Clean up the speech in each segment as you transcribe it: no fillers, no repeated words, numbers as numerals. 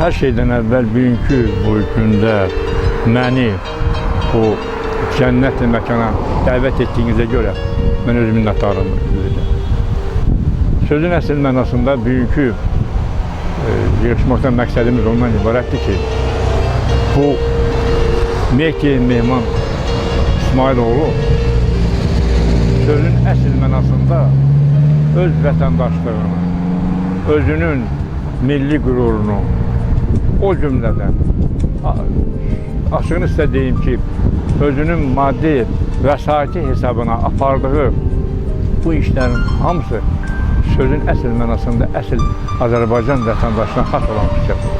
Hər şeydən əvvəl bugünkü bu gündə məni bu cənnət məkana dəvət etdiyinizə görə mən öz minnətdarım. Sözün əsl mənasında bugünkü yarışmaqdan məqsədimiz ondan ibarətdir ki, bu Mehdi Mehman İsmailoğlu sözün əsl mənasında öz vətəndaşlığını, özünün milli qürurunu, o cümlədən açığını sizə deyim ki, özünün maddi vəsaiti hesabına apardığı bu işlərin hamısı sözün əsl mənasında əsl Azərbaycan vətəndaşına xas olan fikirdir.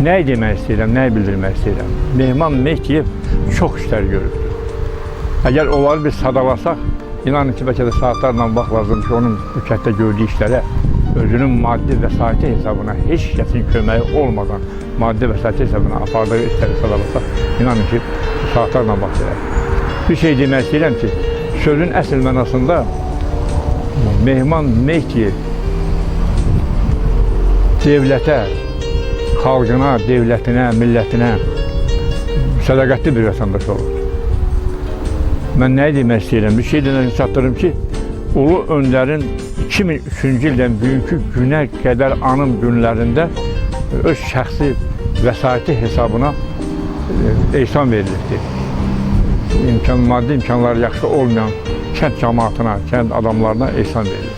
Nəyi demək istəyirəm, nəyi bildirmək istəyirəm? Mehman Mehdiyev çox işlər görürdü. Əgər onları biz sadalasaq, inanın ki, bəlkə də saatlarla vaxt lazım ki, onun bu kənddə gördüyü işlərə özünün maddi vəsaiti hesabına heç kəsin köməyi olmadan maddi vəsaiti hesabına apardığı işləri sadalasaq, inanın ki, saatlarla vaxt verər. Bir şey demək istəyirəm ki, sözün əsl mənasında Mehman Mehdiyev devlətə, xalqına, devlətinə, millətinə sədaqətli bir vətəndaş olur. Mən nəyi demək istəyirəm? Bir şey demək çatdırım ki, Ulu Öndərin 2003-cü ildən bugünkü günə qədər anım günlərində öz şəxsi vəsaiti hesabına ehsan verilirdi. Maddi imkanları yaxşı olmayan kənd cəmaatına, kənd adamlarına ehsan verilir.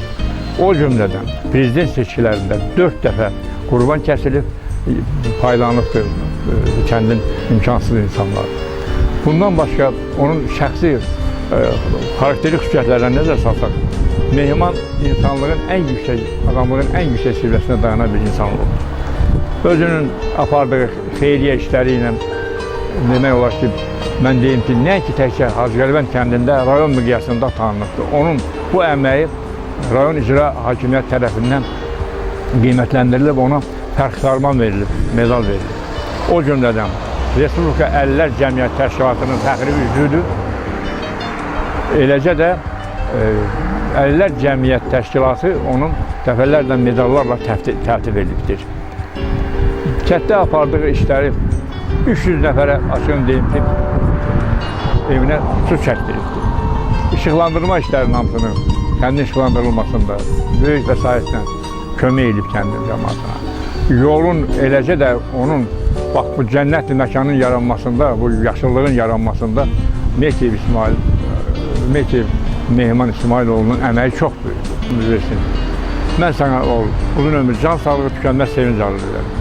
O cümlədən prezident seçkilərində 4 dəfə qurban kəsilib, paylanıbdır kəndin imkansız insanlar. Bundan başqa onun şəxsi xarakterik xüsusiyyətlərdən nəzər salsaq, Mehman insanlığın ən yüksək, adamlığın ən yüksək seviyesine dayanan bir insan oldu. Özünün apardığı xeyriyə işləri ilə demək olar ki, mən deyim ki, nəinki təkcə Hacıqəlvənd kəndində rayon miqyasında tanınıbdır. Onun bu əməyi rayon icra hakimiyyət tərəfindən qiymətləndirilib, ona fərqdarman verilib, medal verilib. O cümlədən Respublika Əlillər Cəmiyyət Təşkilatının fəxri üzvüdür. Eləcə də Əlillər Cəmiyyət Təşkilatı onun dəfələrlə medallarla tərtib edibdir. Kənddə apardığı işləri 300 nəfərə açığını deyim ki, evinə su çəkdiribdir. İşıqlandırma işlərinin hamısını, kəndin işıqlandırılmasında böyük vəsaitlə kömək edib kəndin cəmaatına. Yolun eləcə də onun bax bu cənnət məkanın yaranmasında, bu yaşıllığın yaranmasında Mehdi Mehman İsmailoğlu'nun əməyi çox böyükdür. Mən sana uzun ömür, can sağlığı, tükənməz sevinc arzu ederim.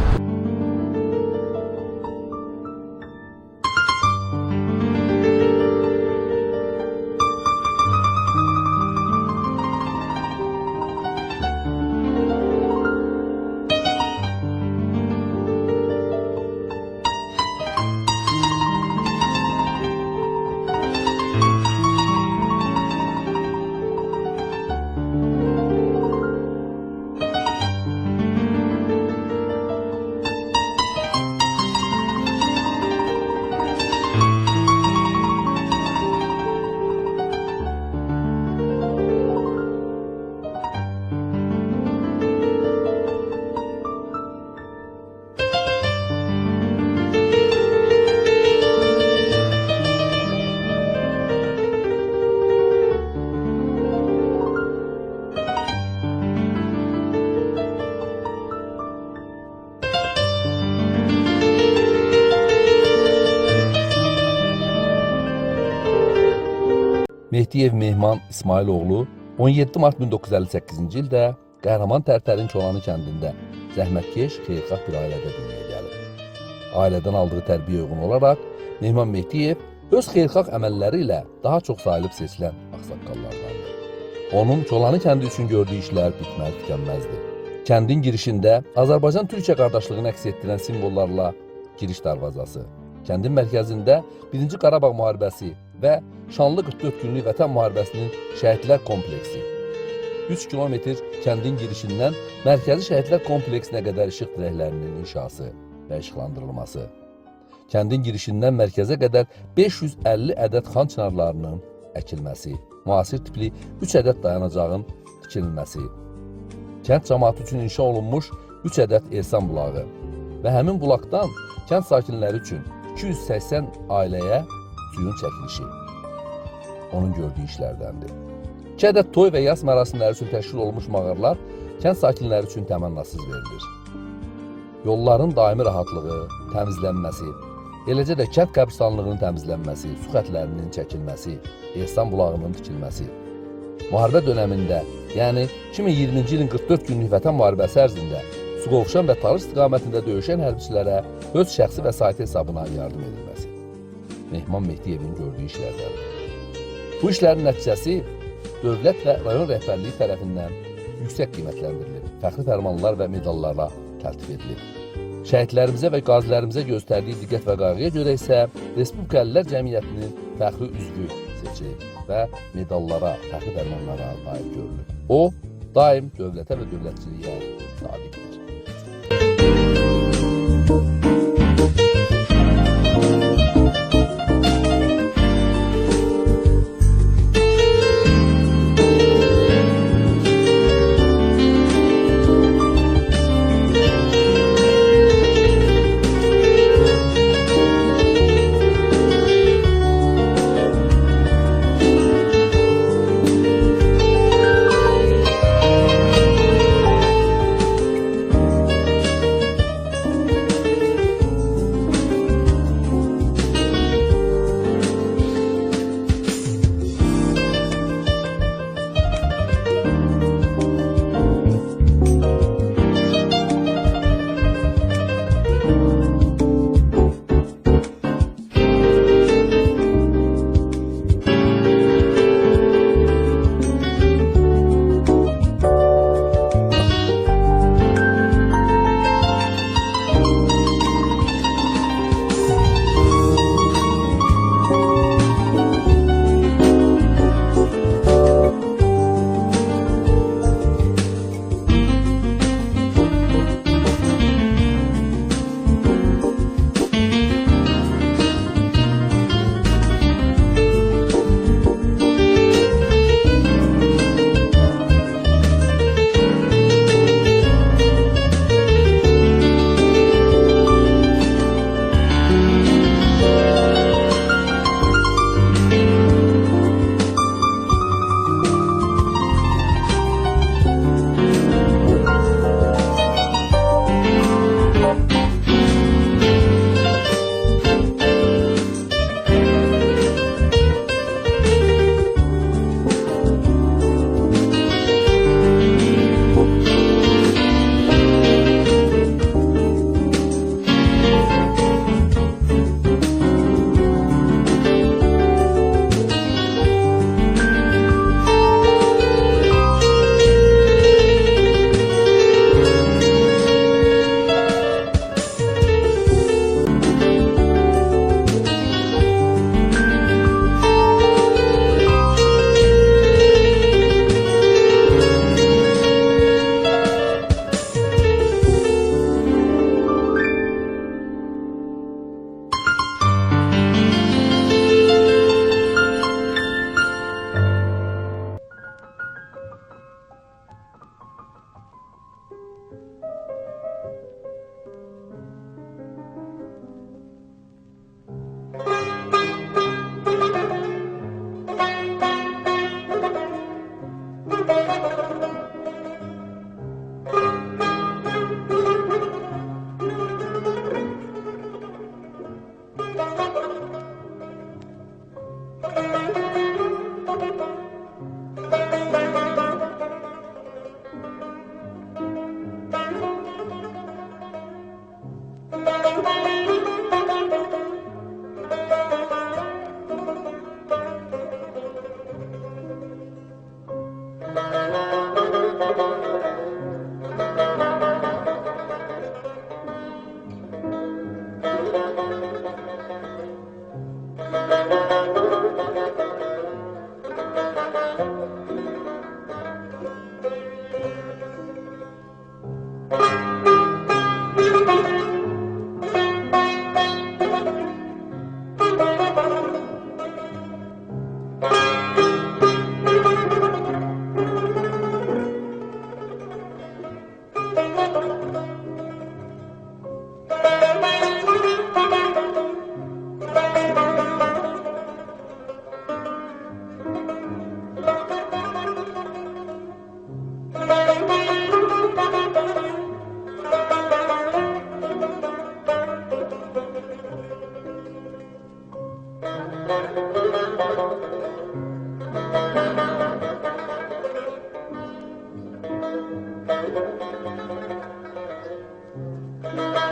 Mehdiyev Mehman İsmailoğlu 17 Mart 1958-ci ildə Qəhrəman Tərtərin Çolanı kəndində zəhmətkeş, xeyirxah bir ailədə dünyaya gəlir. Ailədən aldığı tərbiyə uyğun olaraq Mehman Mehdiyev öz xeyirxah əməlləri ilə daha çox sayılıb seçilən ağsaqqallardandır. Onun Çolanı kəndi üçün gördüyü işlər bitməz tükənməzdir. Kəndin girişində Azərbaycan-Türkiyə qardaşlığını əks etdirən simvollarla giriş darvazası, kəndin mərkəzində 1-ci Qarabağ müharibəsi və şanlı 44 günlük Vətən müharibəsinin şəhidlər kompleksi, 3 kilometr kəndin girişindən mərkəzi şəhidlər kompleksinə qədər işıq dirəklərinin inşası və işıqlandırılması, kəndin girişindən mərkəzə qədər 550 ədəd xan çınarlarının əkilməsi, müasir tipli 3 ədəd dayanacağın tikilməsi, kənd cəmaatı üçün inşa olunmuş 3 ədəd Ehsan bulağı, və həmin bulaqdan kənd sakinləri üçün 280 ailəyə suyun çəkilişi onun gördüyü işlərdəndir. 2 ədəd toy və yas mərasimləri üçün təşkil olunmuş mağaralar kənd sakinləri üçün təmənnasız verilir. Yolların daimi rahatlığı, təmizlənməsi, eləcə də kənd qəbristanlığının təmizlənməsi, su xətlərinin çəkilməsi, Ehsan bulağının tikilməsi, müharibə dönəmində, yəni 2020-ci ilin 44 günlük vətən müharibəsi ərzində Suqovuşan və Tarış istiqamətində döyüşən hərbiçilərə öz şəxsi vəsaiti hesabına yardım edilməsi. Mehman Mehdiyevin gördüyü işlərdən. Bu işlərin nəticəsi dövlət və rayon rəhbərliyi tərəfindən yüksək qiymətləndirilib, fəxri fərmanlar və medallarla təltif edilib. Şəhidlərimizə və qazilərimizə göstərdiyi diqqət və qayğıya görə isə Respublikalilər Cəmiyyətinin fəxri üzvü seçilib və medallara, fəxri fərmanlara layiq görülür. O, daim dövlətə və dövlətçiliyə sadiqdir.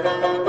Thank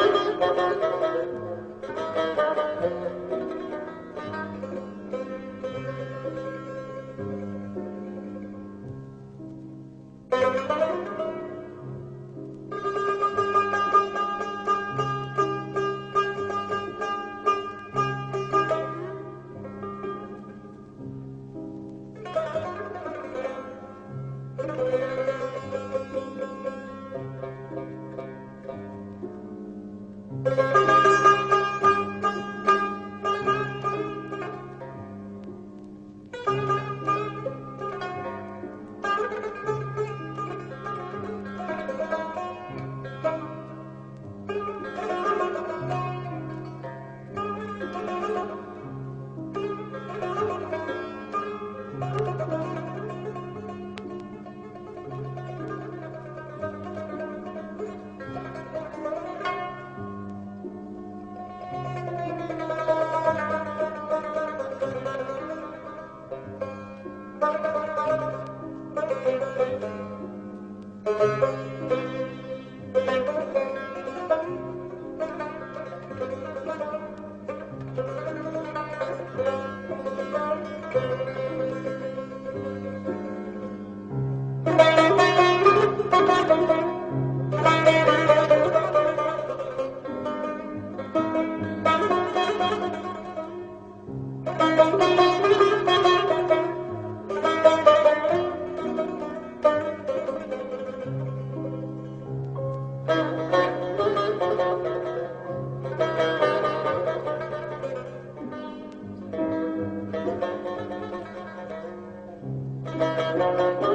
you.